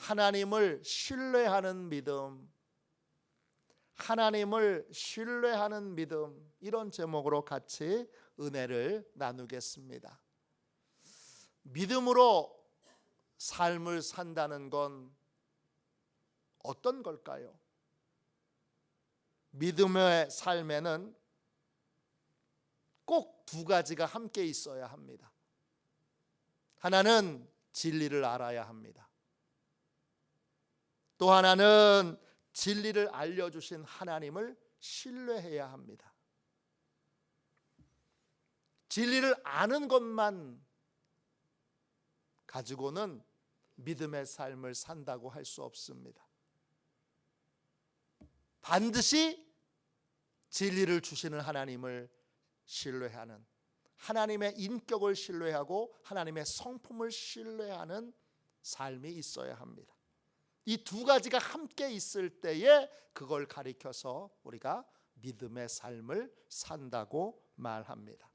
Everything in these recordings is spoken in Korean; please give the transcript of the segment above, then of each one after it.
하나님을 신뢰하는 믿음, 하나님을 신뢰하는 믿음, 이런 제목으로 같이 은혜를 나누겠습니다. 믿음으로 삶을 산다는 건 어떤 걸까요? 믿음의 삶에는 꼭 두 가지가 함께 있어야 합니다. 하나는 진리를 알아야 합니다. 또 하나는 진리를 알려주신 하나님을 신뢰해야 합니다. 진리를 아는 것만 가지고는 믿음의 삶을 산다고 할 수 없습니다. 반드시 진리를 주시는 하나님을 신뢰하는, 하나님의 인격을 신뢰하고 하나님의 성품을 신뢰하는 삶이 있어야 합니다. 이 두 가지가 함께 있을 때에 그걸 가리켜서 우리가 믿음의 삶을 산다고 말합니다.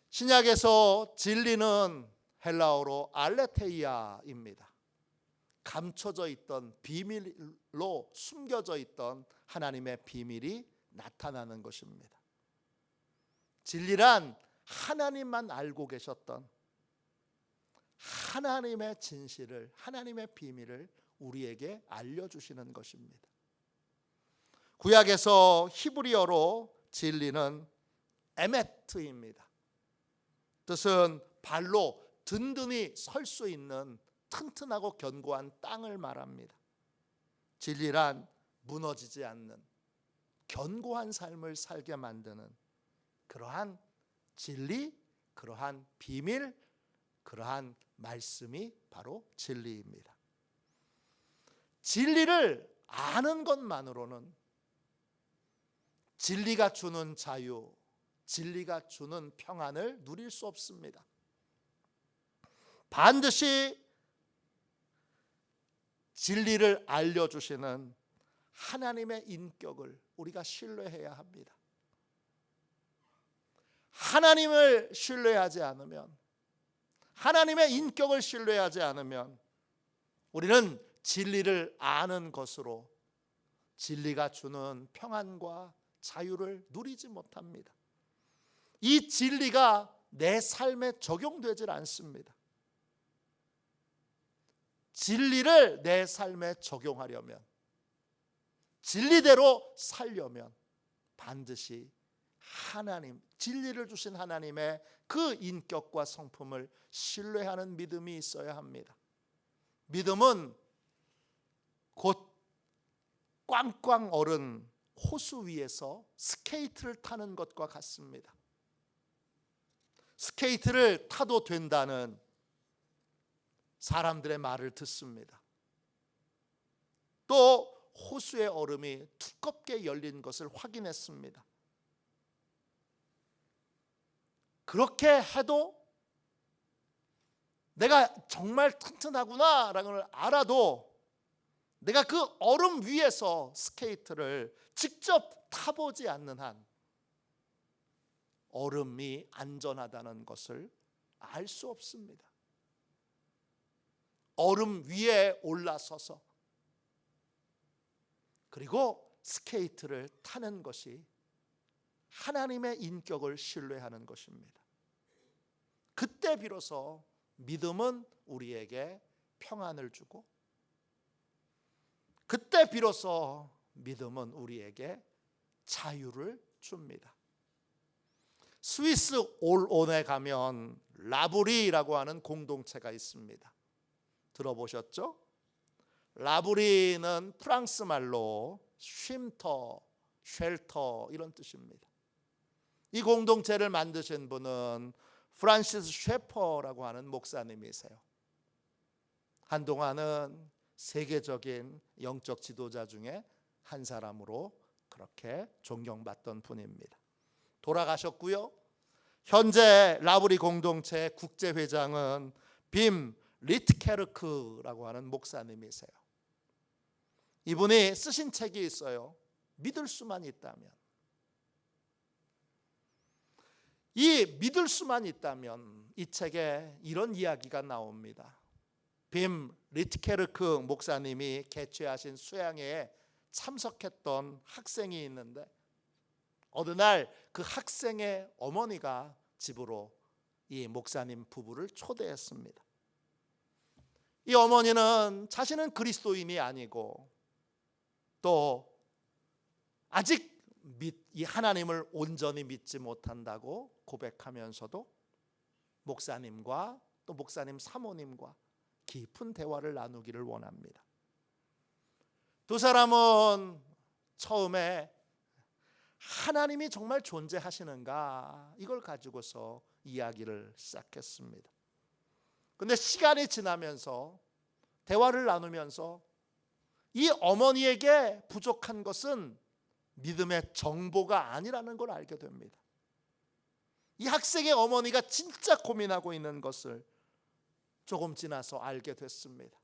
신약에서 진리는 헬라어로 알레테이아입니다. 감춰져 있던, 비밀로 숨겨져 있던 하나님의 비밀이 나타나는 것입니다. 진리란 하나님만 알고 계셨던 하나님의 진실을, 하나님의 비밀을 우리에게 알려주시는 것입니다. 구약에서 히브리어로 진리는 에메트입니다. 뜻은 발로 든든히 설 수 있는 튼튼하고 견고한 땅을 말합니다. 진리란 무너지지 않는 견고한 삶을 살게 만드는 그러한 진리, 그러한 비밀, 그러한 말씀이 바로 진리입니다. 진리를 아는 것만으로는 진리가 주는 자유, 진리가 주는 평안을 누릴 수 없습니다. 반드시 진리를 알려주시는 하나님의 인격을 우리가 신뢰해야 합니다. 하나님을 신뢰하지 않으면, 하나님의 인격을 신뢰하지 않으면 우리는 진리를 아는 것으로 진리가 주는 평안과 자유를 누리지 못합니다. 이 진리가 내 삶에 적용되질 않습니다. 진리를 내 삶에 적용하려면, 진리대로 살려면 반드시 하나님, 진리를 주신 하나님의 그 인격과 성품을 신뢰하는 믿음이 있어야 합니다. 믿음은 곧 꽝꽝 얼은 호수 위에서 스케이트를 타는 것과 같습니다. 스케이트를 타도 된다는 사람들의 말을 듣습니다. 또 호수의 얼음이 두껍게 열린 것을 확인했습니다. 그렇게 해도 내가 정말 튼튼하구나 라는 걸 알아도 내가 그 얼음 위에서 스케이트를 직접 타보지 않는 한 얼음이 안전하다는 것을 알 수 없습니다. 얼음 위에 올라서서 그리고 스케이트를 타는 것이 하나님의 인격을 신뢰하는 것입니다. 그때 비로소 믿음은 우리에게 평안을 주고, 그때 비로소 믿음은 우리에게 자유를 줍니다. 스위스 올온에 가면 라브리라고 하는 공동체가 있습니다. 들어보셨죠? 라브리는 프랑스 말로 쉼터, 쉘터 이런 뜻입니다. 이 공동체를 만드신 분은 프란시스 셰퍼라고 하는 목사님이세요. 한동안은 세계적인 영적 지도자 중에 한 사람으로 그렇게 존경받던 분입니다. 돌아가셨고요. 현재 라브리 공동체 국제회장은 빔 리트케르크라고 하는 목사님이세요. 이분이 쓰신 책이 있어요. 믿을 수만 있다면. 이 믿을 수만 있다면 이 책에 이런 이야기가 나옵니다. 빔 리트케르크 목사님이 개최하신 수양회에 참석했던 학생이 있는데 어느 날 그 학생의 어머니가 집으로 이 목사님 부부를 초대했습니다. 이 어머니는 자신은 그리스도인이 아니고 또 아직 이 하나님을 온전히 믿지 못한다고 고백하면서도 목사님과 또 목사님 사모님과 깊은 대화를 나누기를 원합니다. 두 사람은 처음에 하나님이 정말 존재하시는가 이걸 가지고서 이야기를 시작했습니다. 그런데 시간이 지나면서 대화를 나누면서 이 어머니에게 부족한 것은 믿음의 정보가 아니라는 걸 알게 됩니다. 이 학생의 어머니가 진짜 고민하고 있는 것을 조금 지나서 알게 됐습니다.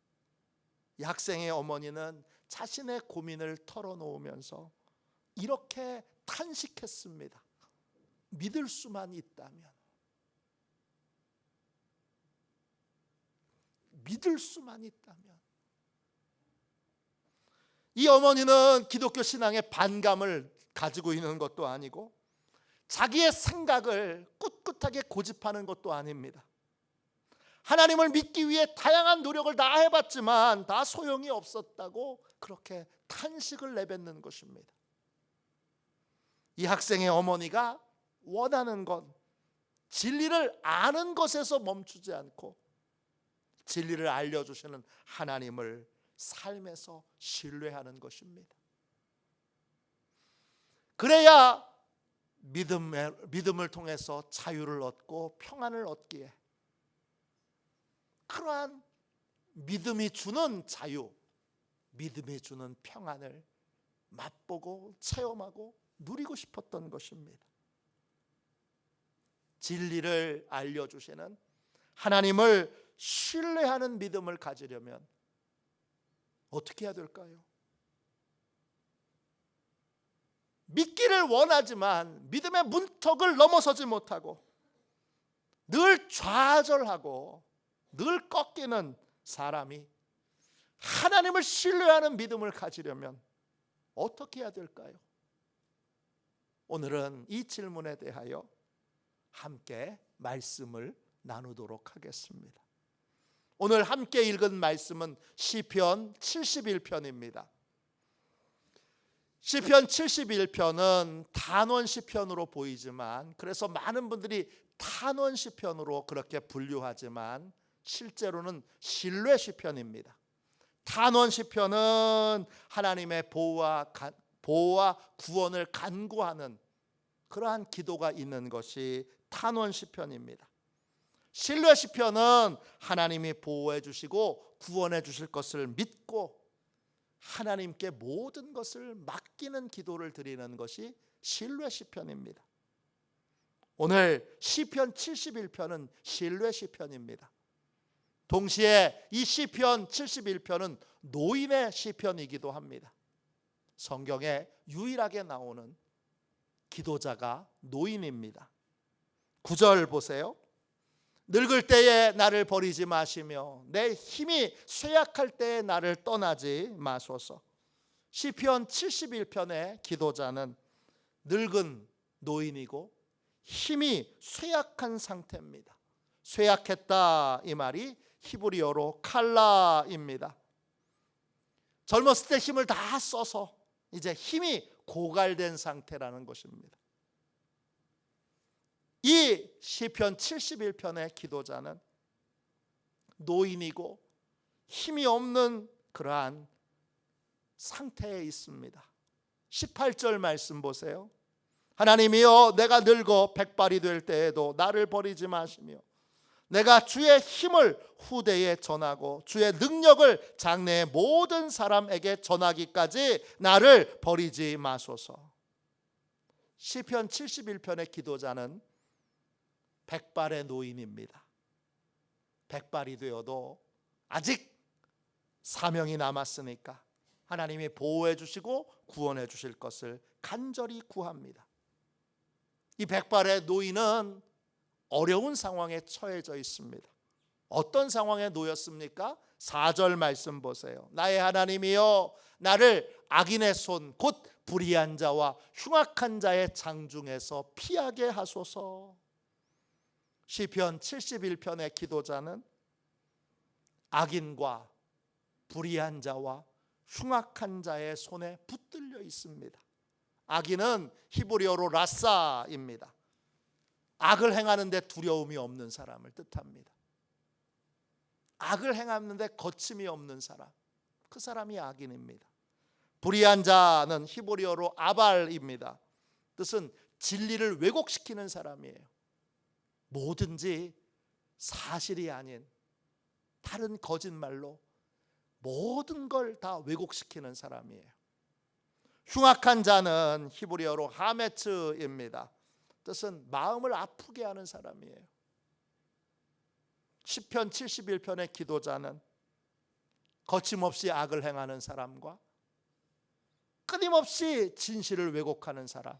이 학생의 어머니는 자신의 고민을 털어놓으면서 이렇게 탄식했습니다. 믿을 수만 있다면, 믿을 수만 있다면. 이 어머니는 기독교 신앙에 반감을 가지고 있는 것도 아니고 자기의 생각을 꿋꿋하게 고집하는 것도 아닙니다. 하나님을 믿기 위해 다양한 노력을 다 해봤지만 다 소용이 없었다고 그렇게 탄식을 내뱉는 것입니다. 이 학생의 어머니가 원하는 건 진리를 아는 것에서 멈추지 않고 진리를 알려주시는 하나님을 삶에서 신뢰하는 것입니다. 그래야 믿음을 통해서 자유를 얻고 평안을 얻기에 그러한 믿음이 주는 자유, 믿음이 주는 평안을 맛보고 체험하고 누리고 싶었던 것입니다. 진리를 알려주시는 하나님을 신뢰하는 믿음을 가지려면 어떻게 해야 될까요? 믿기를 원하지만 믿음의 문턱을 넘어서지 못하고 늘 좌절하고 늘 꺾이는 사람이 하나님을 신뢰하는 믿음을 가지려면 어떻게 해야 될까요? 오늘은 이 질문에 대하여 함께 말씀을 나누도록 하겠습니다. 오늘 함께 읽은 말씀은 시편 71편입니다. 시편 71편은 단원 시편으로 보이지만 그래서 많은 분들이 탄원 시편으로 그렇게 분류하지만 실제로는 신뢰 시편입니다. 탄원 시편은 하나님의 보호와 구원을 간구하는 그러한 기도가 있는 것이 탄원 시편입니다. 신뢰 시편은 하나님이 보호해 주시고 구원해 주실 것을 믿고 하나님께 모든 것을 맡기는 기도를 드리는 것이 신뢰 시편입니다. 오늘 시편 71편은 신뢰 시편입니다. 동시에 이 시편 71편은 노인의 시편이기도 합니다. 성경에 유일하게 나오는 기도자가 노인입니다. 9절 보세요. 늙을 때에 나를 버리지 마시며 내 힘이 쇠약할 때에 나를 떠나지 마소서. 시편 71편의 기도자는 늙은 노인이고 힘이 쇠약한 상태입니다. 쇠약했다 이 말이 히브리어로 칼라입니다. 젊었을 때 힘을 다 써서 이제 힘이 고갈된 상태라는 것입니다. 이 시편 71편의 기도자는 노인이고 힘이 없는 그러한 상태에 있습니다. 18절 말씀 보세요. 하나님이여 내가 늙어 백발이 될 때에도 나를 버리지 마시며 내가 주의 힘을 후대에 전하고 주의 능력을 장래의 모든 사람에게 전하기까지 나를 버리지 마소서. 시편 71편의 기도자는 백발의 노인입니다. 백발이 되어도 아직 사명이 남았으니까 하나님이 보호해 주시고 구원해 주실 것을 간절히 구합니다. 이 백발의 노인은 어려운 상황에 처해져 있습니다. 어떤 상황에 놓였습니까? 4절 말씀 보세요. 나의 하나님이여 나를 악인의 손 곧 불의한 자와 흉악한 자의 장중에서 피하게 하소서. 시편 71편의 기도자는 악인과 불의한 자와 흉악한 자의 손에 붙들려 있습니다. 악인은 히브리어로 라사입니다. 악을 행하는데 두려움이 없는 사람을 뜻합니다. 악을 행하는데 거침이 없는 사람, 그 사람이 악인입니다. 불의한 자는 히브리어로 아발입니다. 뜻은 진리를 왜곡시키는 사람이에요. 뭐든지 사실이 아닌 다른 거짓말로 모든 걸 다 왜곡시키는 사람이에요. 흉악한 자는 히브리어로 하메츠입니다. 뜻은 마음을 아프게 하는 사람이에요. 시편 71편의 기도자는 거침없이 악을 행하는 사람과 끊임없이 진실을 왜곡하는 사람,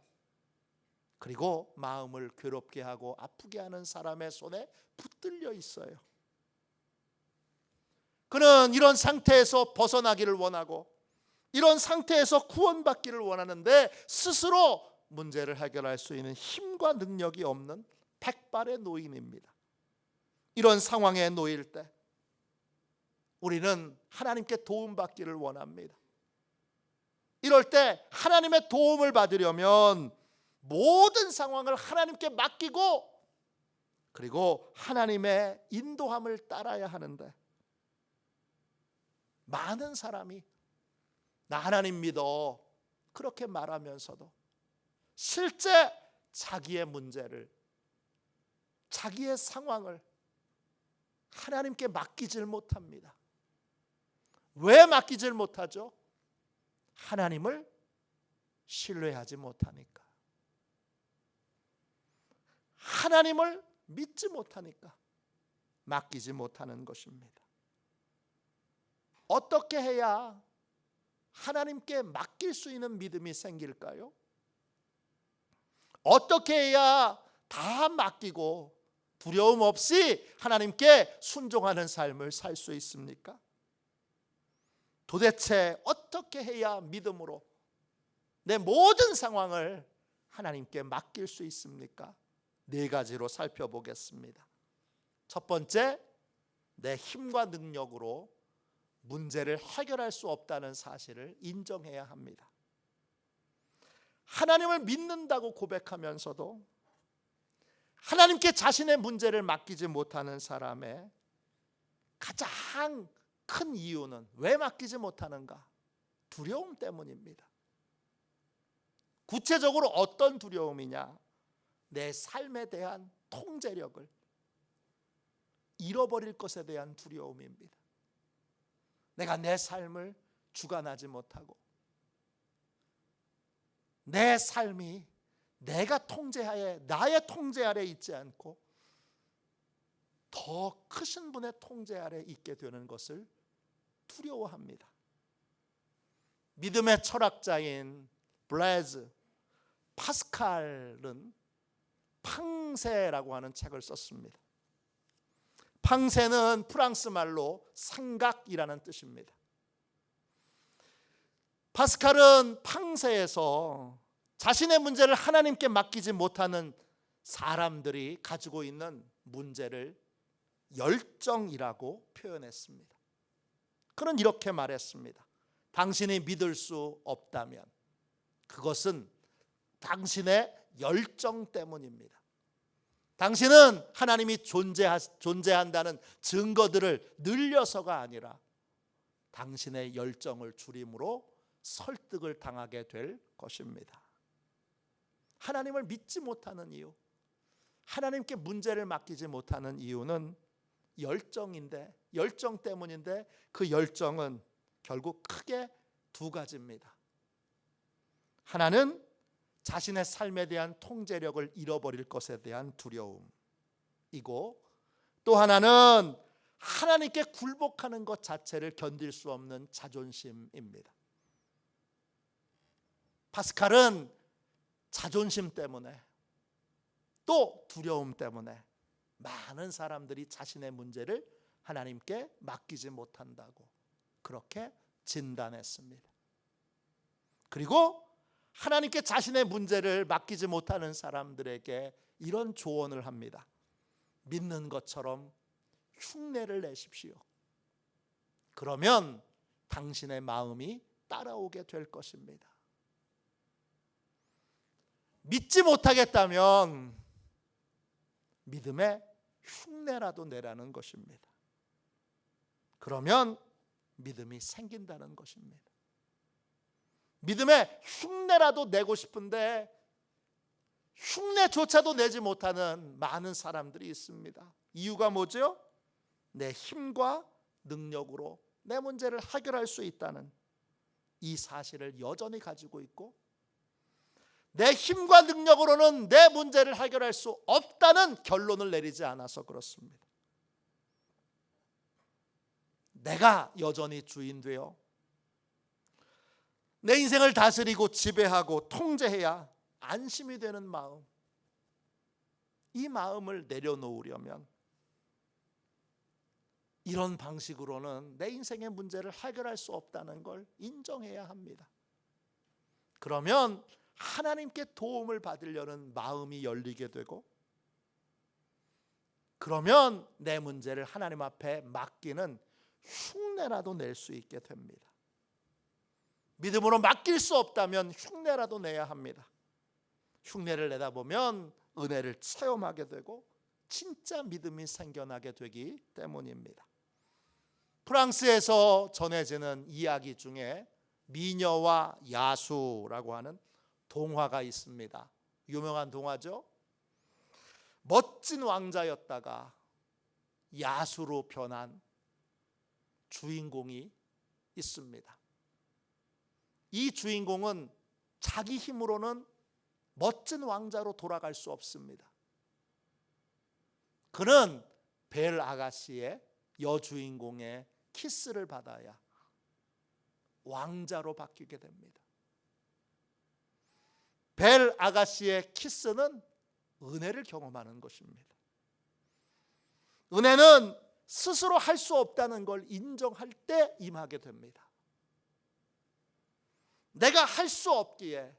그리고 마음을 괴롭게 하고 아프게 하는 사람의 손에 붙들려 있어요. 그는 이런 상태에서 벗어나기를 원하고 이런 상태에서 구원받기를 원하는데 스스로 문제를 해결할 수 있는 힘과 능력이 없는 백발의 노인입니다. 이런 상황에 놓일 때 우리는 하나님께 도움받기를 원합니다. 이럴 때 하나님의 도움을 받으려면 모든 상황을 하나님께 맡기고 그리고 하나님의 인도함을 따라야 하는데, 많은 사람이 나 하나님 믿어 그렇게 말하면서도 실제 자기의 문제를, 자기의 상황을 하나님께 맡기질 못합니다. 왜 맡기질 못하죠? 하나님을 신뢰하지 못하니까, 하나님을 믿지 못하니까 맡기지 못하는 것입니다. 어떻게 해야 하나님께 맡길 수 있는 믿음이 생길까요? 어떻게 해야 다 맡기고 두려움 없이 하나님께 순종하는 삶을 살 수 있습니까? 도대체 어떻게 해야 믿음으로 내 모든 상황을 하나님께 맡길 수 있습니까? 4가지로 살펴보겠습니다. 첫 번째, 내 힘과 능력으로 문제를 해결할 수 없다는 사실을 인정해야 합니다. 하나님을 믿는다고 고백하면서도 하나님께 자신의 문제를 맡기지 못하는 사람의 가장 큰 이유는 왜 맡기지 못하는가? 두려움 때문입니다. 구체적으로 어떤 두려움이냐? 내 삶에 대한 통제력을 잃어버릴 것에 대한 두려움입니다. 내가 내 삶을 주관하지 못하고 내 삶이 내가 통제하에, 나의 통제 아래 있지 않고 더 크신 분의 통제 아래 있게 되는 것을 두려워합니다. 믿음의 철학자인 블레즈 파스칼은 팡세라고 하는 책을 썼습니다. 팡세는 프랑스 말로 삼각이라는 뜻입니다. 파스칼은 팡세에서 자신의 문제를 하나님께 맡기지 못하는 사람들이 가지고 있는 문제를 열정이라고 표현했습니다. 그는 이렇게 말했습니다. 당신이 믿을 수 없다면 그것은 당신의 열정 때문입니다. 당신은 하나님이 존재한다는 증거들을 늘려서가 아니라 당신의 열정을 줄임으로 설득을 당하게 될 것입니다. 하나님을 믿지 못하는 이유, 하나님께 문제를 맡기지 못하는 이유는 열정 때문인데 그 열정은 결국 크게 2가지입니다. 하나는 자신의 삶에 대한 통제력을 잃어버릴 것에 대한 두려움이고, 또 하나는 하나님께 굴복하는 것 자체를 견딜 수 없는 자존심입니다. 파스칼은 자존심 때문에 또 두려움 때문에 많은 사람들이 자신의 문제를 하나님께 맡기지 못한다고 그렇게 진단했습니다. 그리고 하나님께 자신의 문제를 맡기지 못하는 사람들에게 이런 조언을 합니다. 믿는 것처럼 흉내를 내십시오. 그러면 당신의 마음이 따라오게 될 것입니다. 믿지 못하겠다면 믿음의 흉내라도 내라는 것입니다. 그러면 믿음이 생긴다는 것입니다. 믿음의 흉내라도 내고 싶은데 흉내조차도 내지 못하는 많은 사람들이 있습니다. 이유가 뭐죠? 내 힘과 능력으로 내 문제를 해결할 수 있다는 이 사실을 여전히 가지고 있고, 내 힘과 능력으로는 내 문제를 해결할 수 없다는 결론을 내리지 않아서 그렇습니다. 내가 여전히 주인 되어 내 인생을 다스리고 지배하고 통제해야 안심이 되는 마음, 이 마음을 내려놓으려면 이런 방식으로는 내 인생의 문제를 해결할 수 없다는 걸 인정해야 합니다. 그러면 하나님께 도움을 받으려는 마음이 열리게 되고, 그러면 내 문제를 하나님 앞에 맡기는 흉내라도 낼 수 있게 됩니다. 믿음으로 맡길 수 없다면 흉내라도 내야 합니다. 흉내를 내다 보면 은혜를 체험하게 되고 진짜 믿음이 생겨나게 되기 때문입니다. 프랑스에서 전해지는 이야기 중에 미녀와 야수라고 하는 동화가 있습니다. 유명한 동화죠. 멋진 왕자였다가 야수로 변한 주인공이 있습니다. 이 주인공은 자기 힘으로는 멋진 왕자로 돌아갈 수 없습니다. 그는 벨 아가씨의 여주인공의 키스를 받아야 왕자로 바뀌게 됩니다. 벨 아가씨의 키스는 은혜를 경험하는 것입니다. 은혜는 스스로 할 수 없다는 걸 인정할 때 임하게 됩니다. 내가 할 수 없기에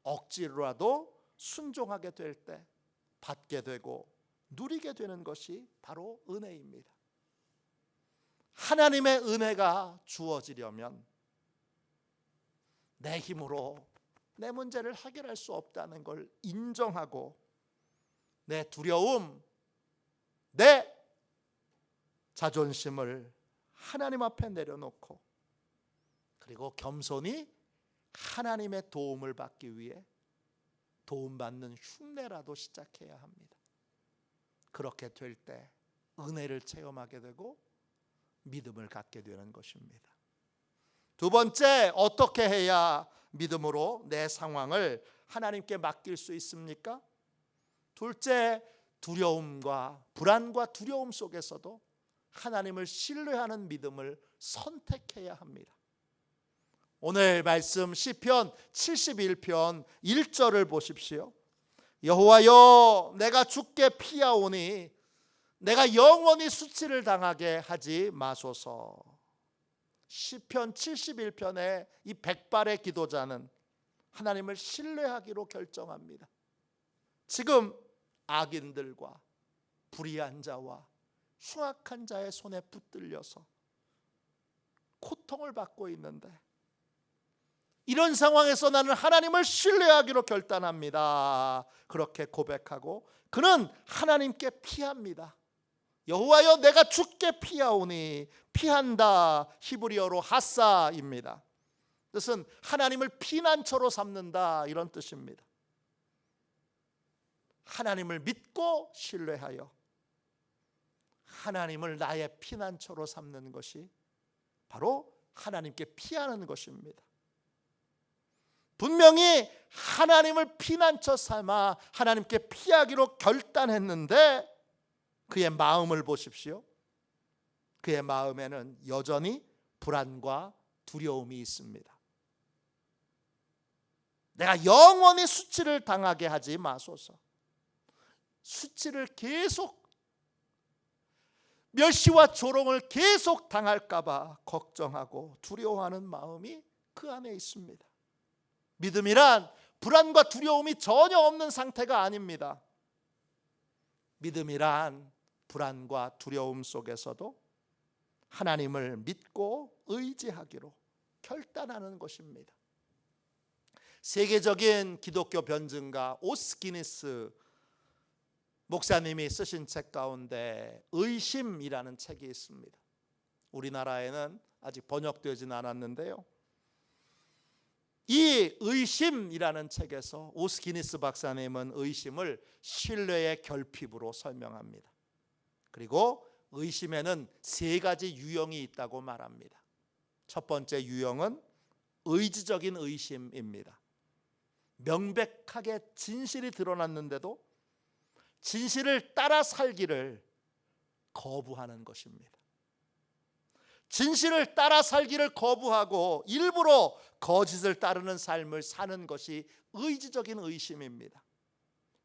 억지로라도 순종하게 될 때 받게 되고 누리게 되는 것이 바로 은혜입니다. 하나님의 은혜가 주어지려면 내 힘으로 내 문제를 해결할 수 없다는 걸 인정하고 내 두려움, 내 자존심을 하나님 앞에 내려놓고, 그리고 겸손히 하나님의 도움을 받기 위해 도움받는 흉내라도 시작해야 합니다. 그렇게 될 때 은혜를 체험하게 되고 믿음을 갖게 되는 것입니다. 두 번째, 어떻게 해야 믿음으로 내 상황을 하나님께 맡길 수 있습니까? 둘째, 두려움과 불안과 두려움 속에서도 하나님을 신뢰하는 믿음을 선택해야 합니다. 오늘 말씀 시편 71편 1절을 보십시오. 여호와여, 내가 주께 피하오니 내가 영원히 수치를 당하게 하지 마소서. 시편 71편의 이 백발의 기도자는 하나님을 신뢰하기로 결정합니다. 지금 악인들과 불의한 자와 흉악한 자의 손에 붙들려서 고통을 받고 있는데, 이런 상황에서 나는 하나님을 신뢰하기로 결단합니다. 그렇게 고백하고 그는 하나님께 피합니다. 여호와여, 내가 주께 피하오니, 피한다 히브리어로 하사입니다. 뜻은 하나님을 피난처로 삼는다, 이런 뜻입니다. 하나님을 믿고 신뢰하여 하나님을 나의 피난처로 삼는 것이 바로 하나님께 피하는 것입니다. 분명히 하나님을 피난처 삼아 하나님께 피하기로 결단했는데 그의 마음을 보십시오. 그의 마음에는 여전히 불안과 두려움이 있습니다. 내가 영원히 수치를 당하게 하지 마소서. 수치를 계속 멸시와 조롱을 계속 당할까 봐 걱정하고 두려워하는 마음이 그 안에 있습니다. 믿음이란 불안과 두려움이 전혀 없는 상태가 아닙니다. 믿음이란 불안과 두려움 속에서도 하나님을 믿고 의지하기로 결단하는 것입니다. 세계적인 기독교 변증가 오스기니스 목사님이 쓰신 책 가운데 의심이라는 책이 있습니다. 우리나라에는 아직 번역되지는 않았는데요, 이 의심이라는 책에서 오스기니스 박사님은 의심을 신뢰의 결핍으로 설명합니다. 그리고 의심에는 세 가지 유형이 있다고 말합니다. 첫 번째 유형은 의지적인 의심입니다. 명백하게 진실이 드러났는데도 진실을 따라 살기를 거부하는 것입니다. 진실을 따라 살기를 거부하고 일부러 거짓을 따르는 삶을 사는 것이 의지적인 의심입니다.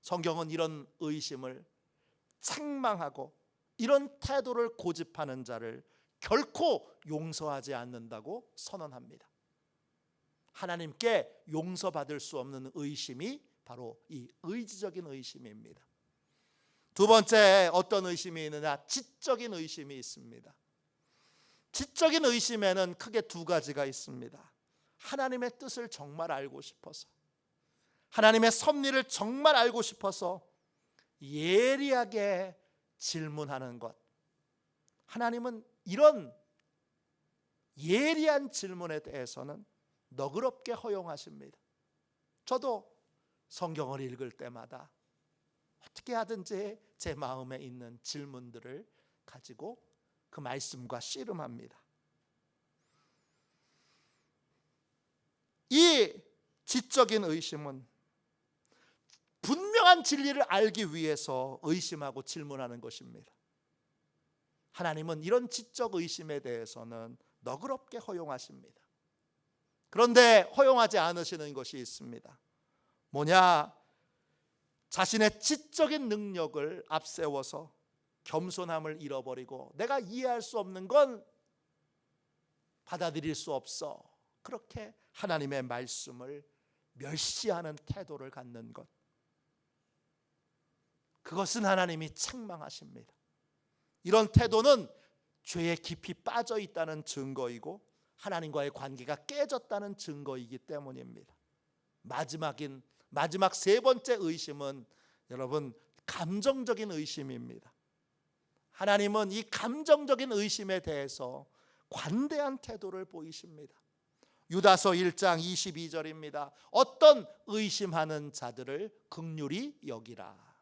성경은 이런 의심을 책망하고 이런 태도를 고집하는 자를 결코 용서하지 않는다고 선언합니다. 하나님께 용서받을 수 없는 의심이 바로 이 의지적인 의심입니다. 두 번째, 어떤 의심이 있느냐? 지적인 의심이 있습니다. 지적인 의심에는 크게 두 가지가 있습니다. 하나님의 뜻을 정말 알고 싶어서, 하나님의 섭리를 정말 알고 싶어서 예리하게 질문하는 것. 하나님은 이런 예리한 질문에 대해서는 너그럽게 허용하십니다. 저도 성경을 읽을 때마다 어떻게 하든지 제 마음에 있는 질문들을 가지고 그 말씀과 씨름합니다. 이 지적인 의심은 분명한 진리를 알기 위해서 의심하고 질문하는 것입니다. 하나님은 이런 지적 의심에 대해서는 너그럽게 허용하십니다. 그런데 허용하지 않으시는 것이 있습니다. 뭐냐? 자신의 지적인 능력을 앞세워서 겸손함을 잃어버리고 내가 이해할 수 없는 건 받아들일 수 없어, 그렇게 하나님의 말씀을 멸시하는 태도를 갖는 것, 그것은 하나님이 책망하십니다. 이런 태도는 죄에 깊이 빠져 있다는 증거이고 하나님과의 관계가 깨졌다는 증거이기 때문입니다. 마지막 세 번째 의심은 여러분, 감정적인 의심입니다. 하나님은 이 감정적인 의심에 대해서 관대한 태도를 보이십니다. 유다서 1장 22절입니다. 어떤 의심하는 자들을 긍휼히 여기라.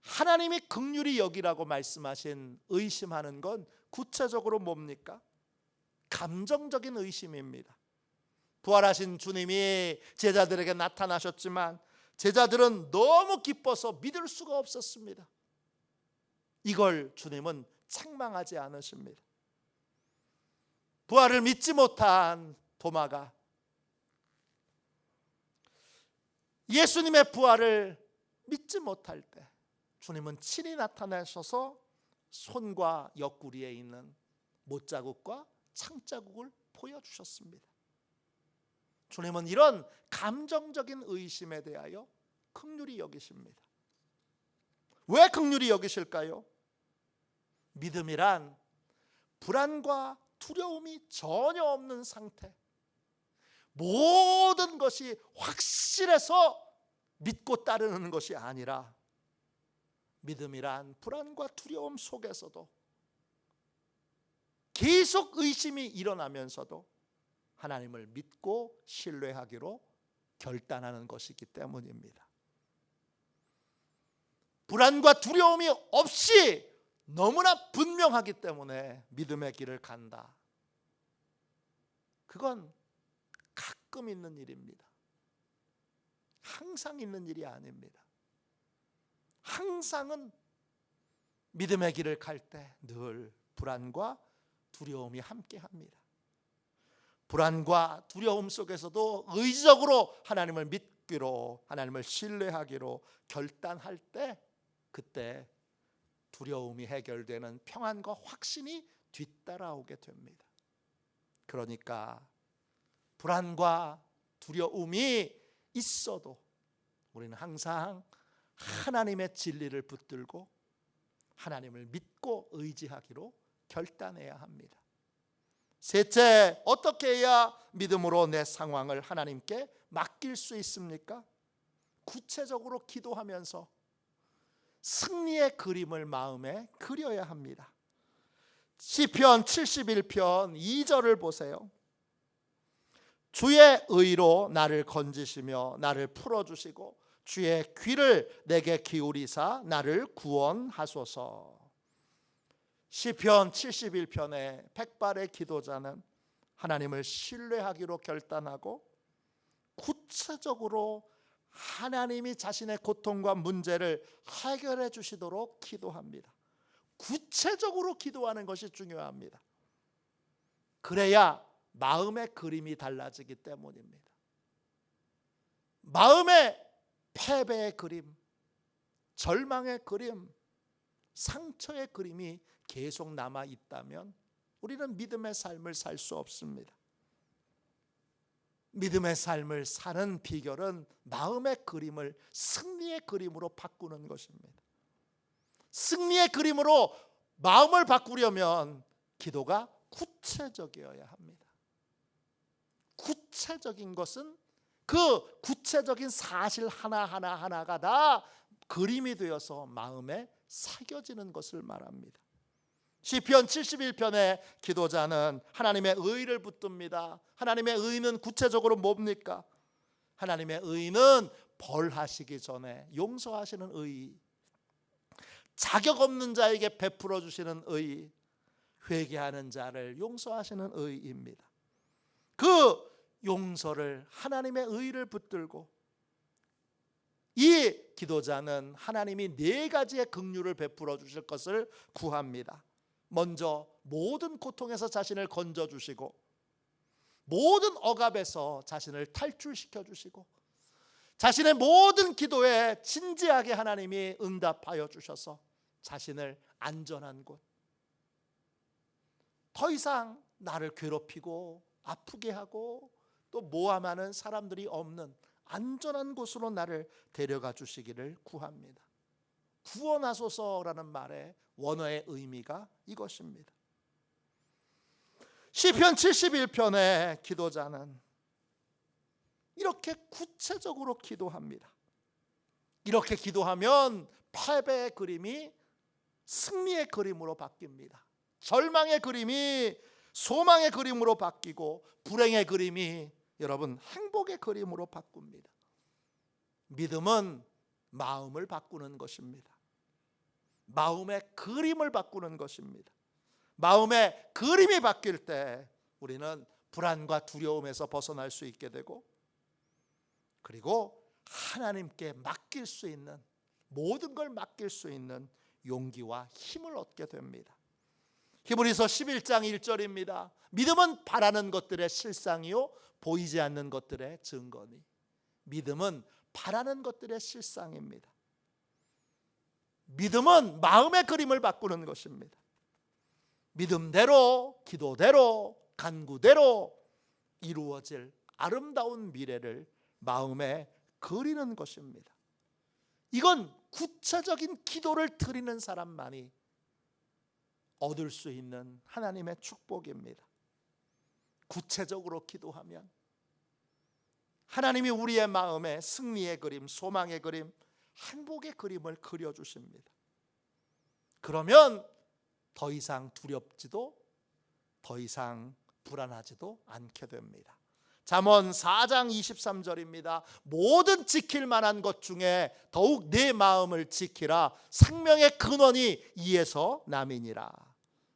하나님이 긍휼히 여기라고 말씀하신 의심하는 건 구체적으로 뭡니까? 감정적인 의심입니다. 부활하신 주님이 제자들에게 나타나셨지만 제자들은 너무 기뻐서 믿을 수가 없었습니다. 이걸 주님은 책망하지 않으십니다. 부활을 믿지 못한 도마가 예수님의 부활을 믿지 못할 때 주님은 친히 나타나셔서 손과 옆구리에 있는 못자국과 창자국을 보여주셨습니다. 주님은 이런 감정적인 의심에 대하여 긍휼히 여기십니다. 왜 긍휼히 여기실까요? 믿음이란 불안과 두려움이 전혀 없는 상태, 모든 것이 확실해서 믿고 따르는 것이 아니라 믿음이란 불안과 두려움 속에서도 계속 의심이 일어나면서도 하나님을 믿고 신뢰하기로 결단하는 것이기 때문입니다. 불안과 두려움이 없이 너무나 분명하기 때문에 믿음의 길을 간다. 그건 가끔 있는 일입니다. 항상 있는 일이 아닙니다. 항상은 믿음의 길을 갈 때 늘 불안과 두려움이 함께합니다. 불안과 두려움 속에서도 의지적으로 하나님을 믿기로, 하나님을 신뢰하기로 결단할 때 그때 두려움이 해결되는 평안과 확신이 뒤따라오게 됩니다. 그러니까 불안과 두려움이 있어도 우리는 항상 하나님의 진리를 붙들고 하나님을 믿고 의지하기로 결단해야 합니다. 셋째, 어떻게 해야 믿음으로 내 상황을 하나님께 맡길 수 있습니까? 구체적으로 기도하면서 승리의 그림을 마음에 그려야 합니다. 시편 71편 2절을 보세요. 주의 의로 나를 건지시며 나를 풀어주시고 주의 귀를 내게 기울이사 나를 구원하소서. 시편 71편의 백발의 기도자는 하나님을 신뢰하기로 결단하고 구체적으로 하나님이 자신의 고통과 문제를 해결해 주시도록 기도합니다. 구체적으로 기도하는 것이 중요합니다. 그래야 마음의 그림이 달라지기 때문입니다. 마음의 패배의 그림, 절망의 그림, 상처의 그림이 계속 남아 있다면 우리는 믿음의 삶을 살 수 없습니다. 믿음의 삶을 사는 비결은 마음의 그림을 승리의 그림으로 바꾸는 것입니다. 승리의 그림으로 마음을 바꾸려면 기도가 구체적이어야 합니다. 구체적인 것은 그 구체적인 사실 하나하나가 다 그림이 되어서 마음에 새겨지는 것을 말합니다. 시편 71편의 기도자는 하나님의 의를 붙듭니다. 하나님의 의는 구체적으로 뭡니까? 하나님의 의는 벌하시기 전에 용서하시는 의, 자격 없는 자에게 베풀어 주시는 의, 회개하는 자를 용서하시는 의입니다. 그 용서를, 하나님의 의를 붙들고 이 기도자는 하나님이 4가지의 긍휼을 베풀어 주실 것을 구합니다. 먼저 모든 고통에서 자신을 건져 주시고 모든 억압에서 자신을 탈출시켜 주시고 자신의 모든 기도에 진지하게 하나님이 응답하여 주셔서 자신을 안전한 곳, 더 이상 나를 괴롭히고 아프게 하고 또 모함하는 사람들이 없는 안전한 곳으로 나를 데려가 주시기를 구합니다. 구원하소서라는 말의 원어의 의미가 이것입니다. 시편 71편의 기도자는 이렇게 구체적으로 기도합니다. 이렇게 기도하면 패배의 그림이 승리의 그림으로 바뀝니다. 절망의 그림이 소망의 그림으로 바뀌고 불행의 그림이 여러분 행복의 그림으로 바꿉니다. 믿음은 마음을 바꾸는 것입니다. 마음의 그림을 바꾸는 것입니다. 마음의 그림이 바뀔 때 우리는 불안과 두려움에서 벗어날 수 있게 되고 그리고 하나님께 맡길 수 있는 모든 걸 맡길 수 있는 용기와 힘을 얻게 됩니다. 히브리서 11장 1절입니다. 믿음은 바라는 것들의 실상이요 보이지 않는 것들의 증거니. 믿음은 바라는 것들의 실상입니다. 믿음은 마음의 그림을 바꾸는 것입니다. 믿음대로, 기도대로, 간구대로 이루어질 아름다운 미래를 마음에 그리는 것입니다. 이건 구체적인 기도를 드리는 사람만이 얻을 수 있는 하나님의 축복입니다. 구체적으로 기도하면 하나님이 우리의 마음에 승리의 그림, 소망의 그림, 행복의 그림을 그려주십니다. 그러면 더 이상 두렵지도 더 이상 불안하지도 않게 됩니다. 잠언 4장 23절입니다. 모든 지킬 만한 것 중에 더욱 내 마음을 지키라. 생명의 근원이 이에서 남이니라.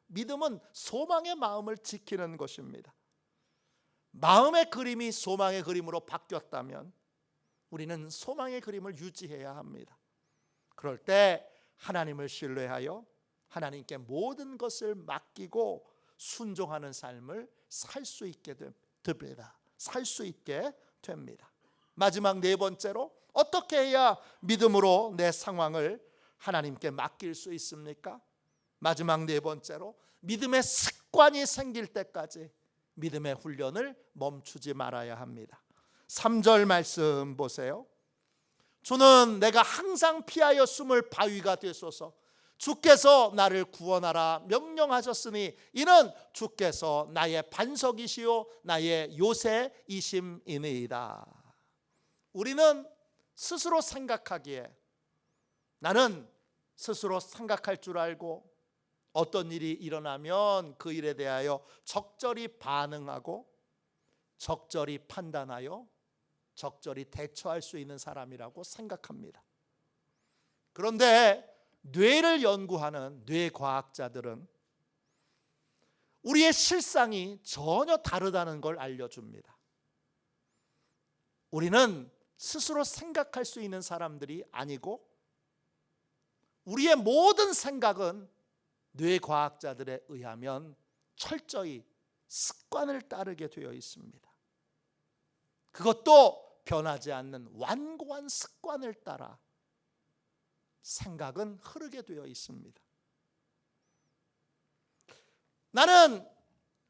믿음은 소망의 마음을 지키는 것입니다. 마음의 그림이 소망의 그림으로 바뀌었다면 우리는 소망의 그림을 유지해야 합니다. 그럴 때 하나님을 신뢰하여 하나님께 모든 것을 맡기고 순종하는 삶을 살 수 있게 됩니다. 살 수 있게 됩니다. 마지막 4번째로 어떻게 해야 믿음으로 내 상황을 하나님께 맡길 수 있습니까? 마지막 네 번째로 믿음의 습관이 생길 때까지 믿음의 훈련을 멈추지 말아야 합니다. 3절 말씀 보세요. 주는 내가 항상 피하여 숨을 바위가 되소서. 주께서 나를 구원하라 명령하셨으니 이는 주께서 나의 반석이시요 나의 요새이심이니이다. 우리는 스스로 생각하기에 나는 스스로 생각할 줄 알고 어떤 일이 일어나면 그 일에 대하여 적절히 반응하고 적절히 판단하여 적절히 대처할 수 있는 사람이라고 생각합니다. 그런데 뇌를 연구하는 뇌과학자들은 우리의 실상이 전혀 다르다는 걸 알려줍니다. 우리는 스스로 생각할 수 있는 사람들이 아니고 우리의 모든 생각은 뇌과학자들에 의하면 철저히 습관을 따르게 되어 있습니다. 그것도 변하지 않는 완고한 습관을 따라 생각은 흐르게 되어 있습니다. 나는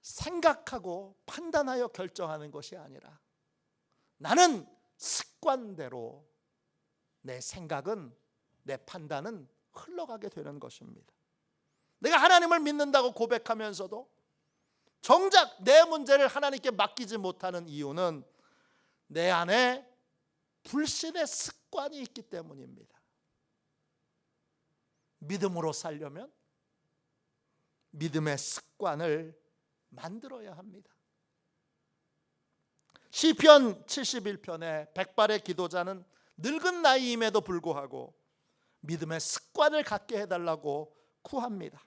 생각하고 판단하여 결정하는 것이 아니라 나는 습관대로 내 생각은 내 판단은 흘러가게 되는 것입니다. 내가 하나님을 믿는다고 고백하면서도 정작 내 문제를 하나님께 맡기지 못하는 이유는 내 안에 불신의 습관이 있기 때문입니다. 믿음으로 살려면 믿음의 습관을 만들어야 합니다. 시편 71편의 백발의 기도자는 늙은 나이임에도 불구하고 믿음의 습관을 갖게 해달라고 구합니다.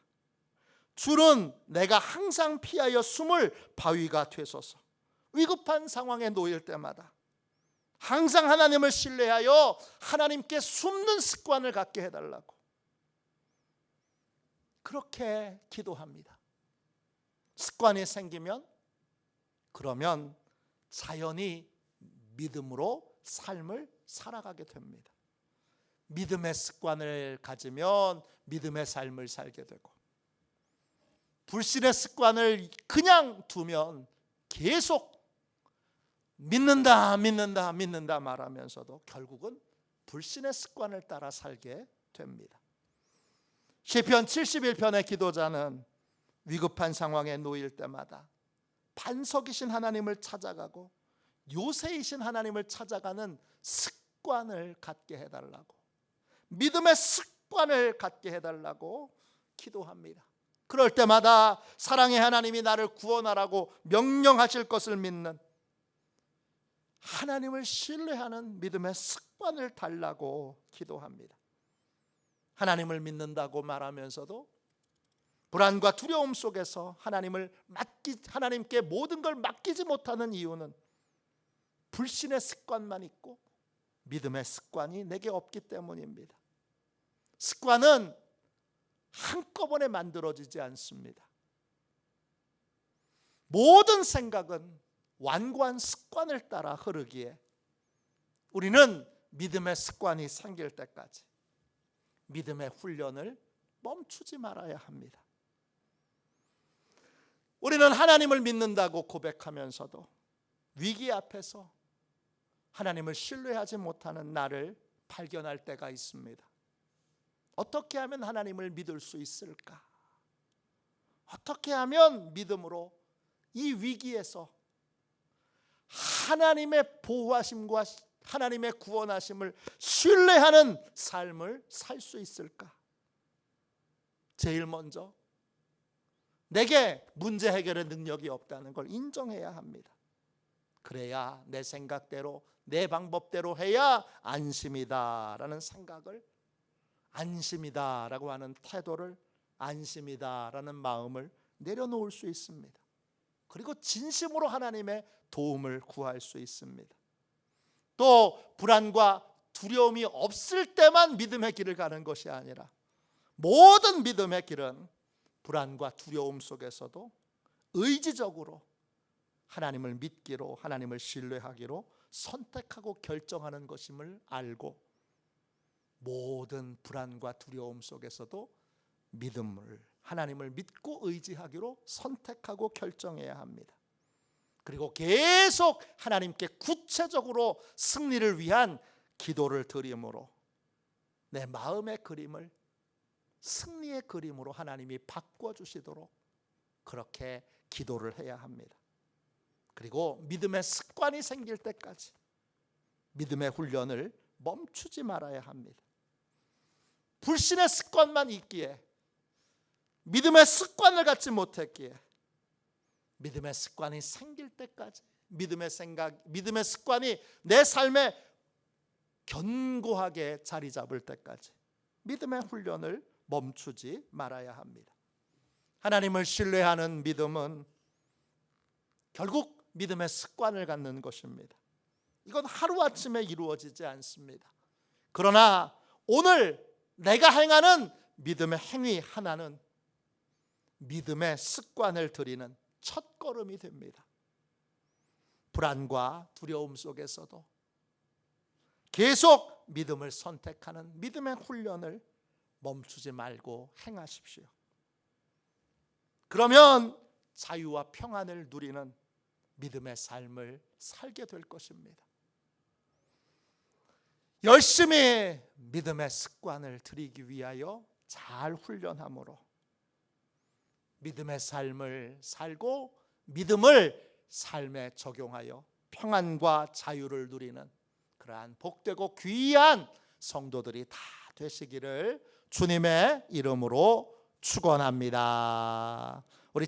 주는 내가 항상 피하여 숨을 바위가 되소서. 위급한 상황에 놓일 때마다 항상 하나님을 신뢰하여 하나님께 숨는 습관을 갖게 해달라고 그렇게 기도합니다. 습관이 생기면 그러면 자연히 믿음으로 삶을 살아가게 됩니다. 믿음의 습관을 가지면 믿음의 삶을 살게 되고 불신의 습관을 그냥 두면 계속 믿는다 말하면서도 결국은 불신의 습관을 따라 살게 됩니다. 시편 71편의 기도자는 위급한 상황에 놓일 때마다 반석이신 하나님을 찾아가고 요새이신 하나님을 찾아가는 습관을 갖게 해달라고 믿음의 습관을 갖게 해달라고 기도합니다. 그럴 때마다 사랑의 하나님이 나를 구원하라고 명령하실 것을 믿는 하나님을 신뢰하는 믿음의 습관을 달라고 기도합니다. 하나님을 믿는다고 말하면서도 불안과 두려움 속에서 하나님께 모든 걸 맡기지 못하는 이유는 불신의 습관만 있고 믿음의 습관이 내게 없기 때문입니다. 습관은 한꺼번에 만들어지지 않습니다. 모든 생각은 완고한 습관을 따라 흐르기에 우리는 믿음의 습관이 생길 때까지 믿음의 훈련을 멈추지 말아야 합니다. 우리는 하나님을 믿는다고 고백하면서도 위기 앞에서 하나님을 신뢰하지 못하는 나를 발견할 때가 있습니다. 어떻게 하면 하나님을 믿을 수 있을까? 어떻게 하면 믿음으로 이 위기에서 하나님의 보호하심과 하나님의 구원하심을 신뢰하는 삶을 살 수 있을까? 제일 먼저 내게 문제 해결의 능력이 없다는 걸 인정해야 합니다. 그래야 내 생각대로 내 방법대로 해야 안심이다라는 생각을 안심이다라고 하는 태도를 안심이다라는 마음을 내려놓을 수 있습니다. 그리고 진심으로 하나님의 도움을 구할 수 있습니다. 또 불안과 두려움이 없을 때만 믿음의 길을 가는 것이 아니라 모든 믿음의 길은 불안과 두려움 속에서도 의지적으로 하나님을 믿기로 하나님을 신뢰하기로 선택하고 결정하는 것임을 알고 모든 불안과 두려움 속에서도 하나님을 믿고 의지하기로 선택하고 결정해야 합니다. 그리고 계속 하나님께 구체적으로 승리를 위한 기도를 드림으로 내 마음의 그림을 승리의 그림으로 하나님이 바꿔주시도록 그렇게 기도를 해야 합니다. 그리고 믿음의 습관이 생길 때까지 믿음의 훈련을 멈추지 말아야 합니다. 불신의 습관만 있기에, 믿음의 습관을 갖지 못했기에 믿음의 습관이 생길 때까지, 믿음의 습관이 내 삶에 견고하게 자리 잡을 때까지 믿음의 훈련을 멈추지 말아야 합니다. 하나님을 신뢰하는 믿음은 결국 믿음의 습관을 갖는 것입니다. 이건 하루아침에 이루어지지 않습니다. 그러나 오늘 내가 행하는 믿음의 행위 하나는 믿음의 습관을 들이는 첫걸음이 됩니다. 불안과 두려움 속에서도 계속 믿음을 선택하는 믿음의 훈련을 멈추지 말고 행하십시오. 그러면 자유와 평안을 누리는 믿음의 삶을 살게 될 것입니다. 열심히 믿음의 습관을 들이기 위하여 잘 훈련함으로 믿음의 삶을 살고 믿음을 삶에 적용하여 평안과 자유를 누리는 그러한 복되고 귀한 성도들이 다 되시기를 주님의 이름으로 축원합니다. 우리